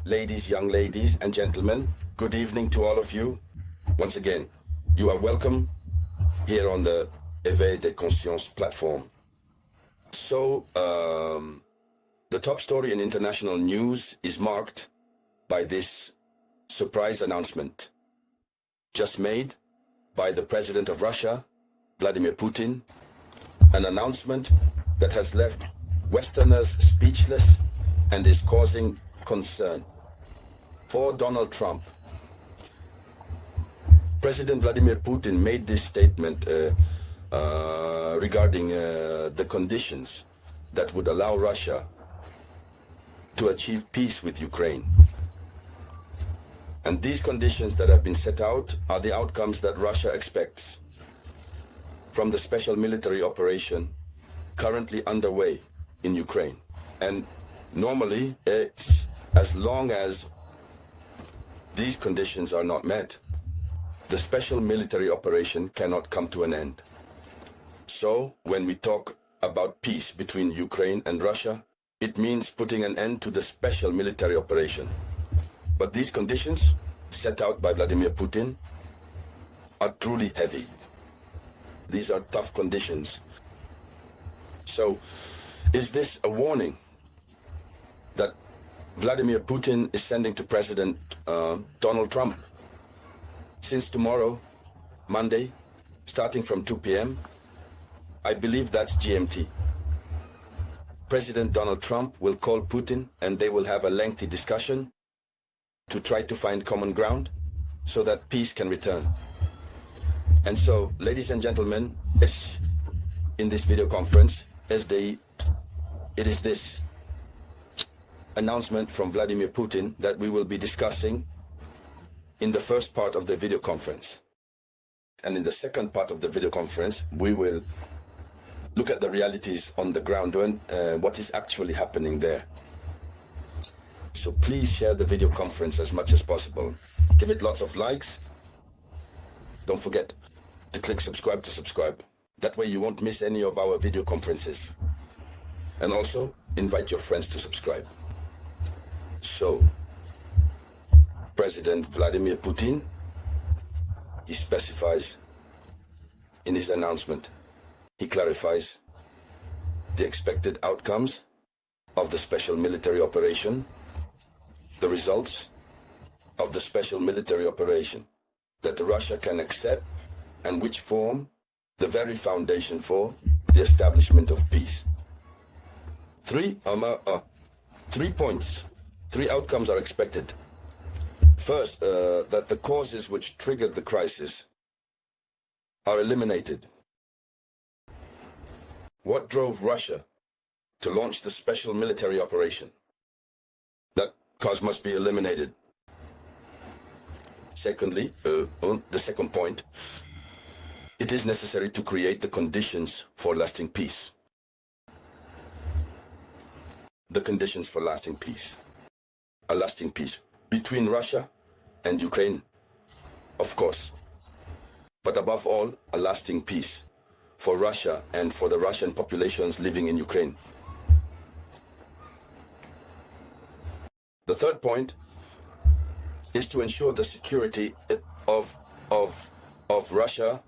ladies, young ladies and gentlemen, good evening to all of you. Once again, you are welcome here on the Éveil des Consciences platform. So, the top story in international news is marked by this surprise announcement just made by the President of Russia, Vladimir Putin, an announcement that has left Westerners speechless and is causing concern. For Donald Trump, President Vladimir Putin made this statement regarding the conditions that would allow Russia to achieve peace with Ukraine. And these conditions that have been set out are the outcomes that Russia expects from the special military operation currently underway in Ukraine. And normally, it's as long as these conditions are not met, the special military operation cannot come to an end. So, when we talk about peace between Ukraine and Russia, it means putting an end to the special military operation. But these conditions, set out by Vladimir Putin, are truly heavy. These are tough conditions. So, is this a warning that Vladimir Putin is sending to President Donald Trump? Since tomorrow, Monday, starting from 2 p.m., I believe that's GMT. President Donald Trump will call Putin and they will have a lengthy discussion to try to find common ground so that peace can return. And so, ladies and gentlemen, in this video conference, it is this announcement from Vladimir Putin that we will be discussing in the first part of the video conference. And in the second part of the video conference, we will look at the realities on the ground and what is actually happening there. So please share the video conference as much as possible. Give it lots of likes. Don't forget to click subscribe to subscribe. That way you won't miss any of our video conferences. And also invite your friends to subscribe. So, President Vladimir Putin, he specifies in his announcement, he clarifies the expected outcomes of the special military operation, the results of the special military operation that Russia can accept and which form the very foundation for the establishment of peace. Three points, three outcomes are expected. First, that the causes which triggered the crisis are eliminated. What drove Russia to launch the special military operation? That cause must be eliminated. Secondly, the second point, it is necessary to create the conditions for lasting peace. The conditions for lasting peace. A lasting peace between Russia and Ukraine, of course. But above all, a lasting peace for Russia and for the Russian populations living in Ukraine. The third point is to ensure the security of Russia.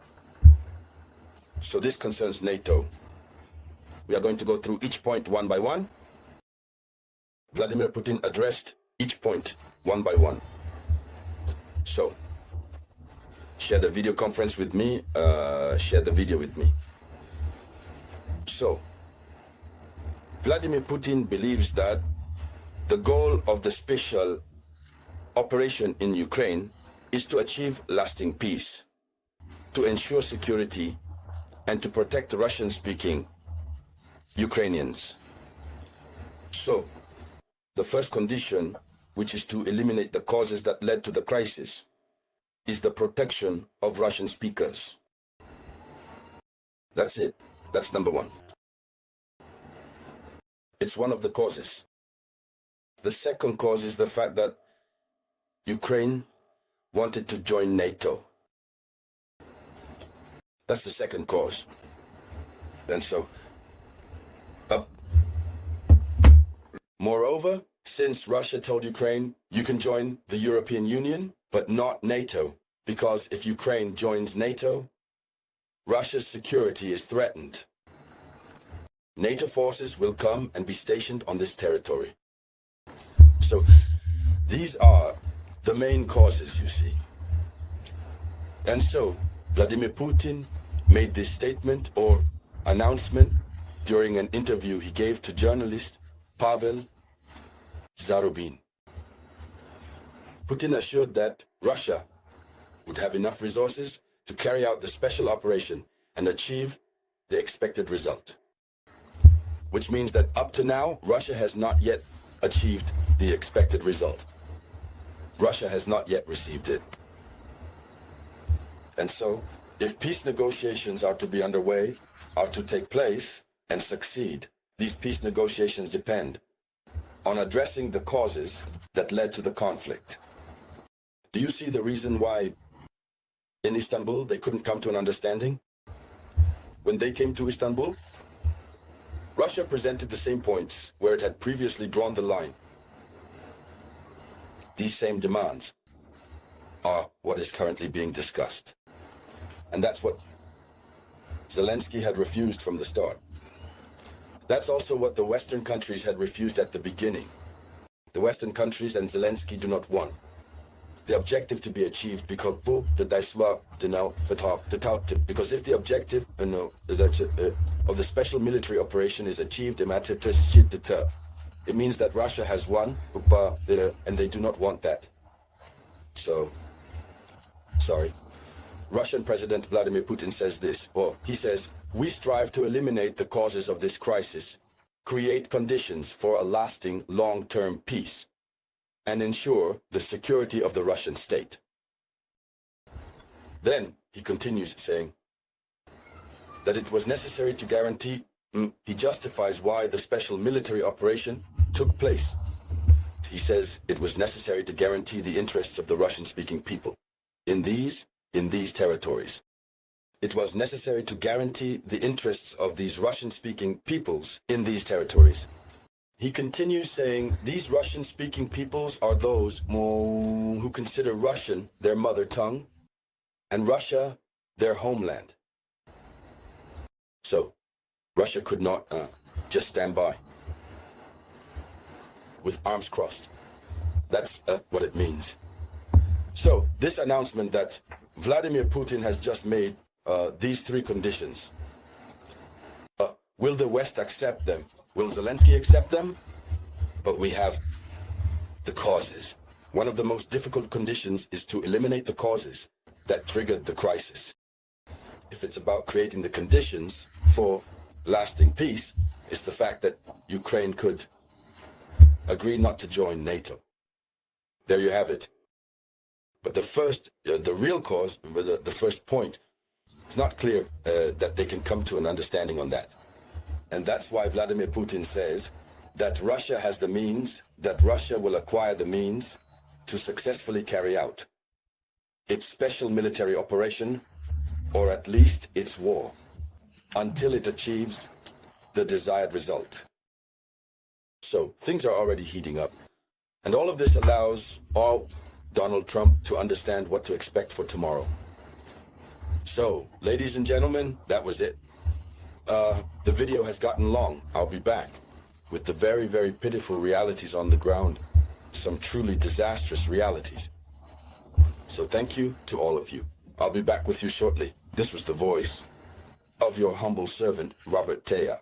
So this concerns NATO. We are going to go through each point one by one. Vladimir Putin addressed each point one by one. So, share the video conference with me, share the video with me. So, Vladimir Putin believes that the goal of the special operation in Ukraine is to achieve lasting peace, to ensure security, and to protect Russian-speaking Ukrainians. So, the first condition, which is to eliminate the causes that led to the crisis, is the protection of Russian speakers. That's it. That's number one. It's one of the causes. The second cause is the fact that Ukraine wanted to join NATO. That's the second cause. And so, moreover, since Russia told Ukraine, you can join the European Union, but not NATO, because if Ukraine joins NATO, Russia's security is threatened. NATO forces will come and be stationed on this territory. So these are the main causes, you see. And so Vladimir Putin made this statement or announcement during an interview he gave to journalist Pavel Zarubin. Putin assured that Russia would have enough resources to carry out the special operation and achieve the expected result. Which means that up to now, Russia has not yet achieved the expected result. Russia has not yet received it. And so, if peace negotiations are to be underway, are to take place and succeed, these peace negotiations depend on addressing the causes that led to the conflict. Do you see the reason why in Istanbul they couldn't come to an understanding? When they came to Istanbul, Russia presented the same points where it had previously drawn the line. These same demands are what is currently being discussed. And that's what Zelensky had refused from the start. That's also what the Western countries had refused at the beginning. The Western countries and Zelensky do not want the objective to be achieved because if the objective of the special military operation is achieved, it means that Russia has won, and they do not want that. So, sorry. Russian President Vladimir Putin says this, or he says, we strive to eliminate the causes of this crisis, create conditions for a lasting long-term peace, and ensure the security of the Russian state. Then he continues saying that it was necessary to guarantee, he justifies why the special military operation took place. He says it was necessary to guarantee the interests of the Russian-speaking people in these territories. It was necessary to guarantee the interests of these Russian-speaking peoples in these territories. He continues saying these Russian-speaking peoples are those who consider Russian their mother tongue and Russia their homeland. So, Russia could not just stand by with arms crossed. That's what it means. So, this announcement that Vladimir Putin has just made these three conditions, will the West accept them? Will Zelensky accept them? But we have the causes. One of the most difficult conditions is to eliminate the causes that triggered the crisis. If it's about creating the conditions for lasting peace, it's the fact that Ukraine could agree not to join NATO. There you have it. But the real cause, the first point, it's not clear that they can come to an understanding on that. And that's why Vladimir Putin says that Russia has the means, that Russia will acquire the means to successfully carry out its special military operation, or at least its war, until it achieves the desired result. So things are already heating up. And all of this allows Donald Trump to understand what to expect for tomorrow. So, ladies and gentlemen, that was it. The video has gotten long. I'll be back with the very, very pitiful realities on the ground. Some truly disastrous realities. So thank you to all of you. I'll be back with you shortly. This was the voice of your humble servant, Robert Théa.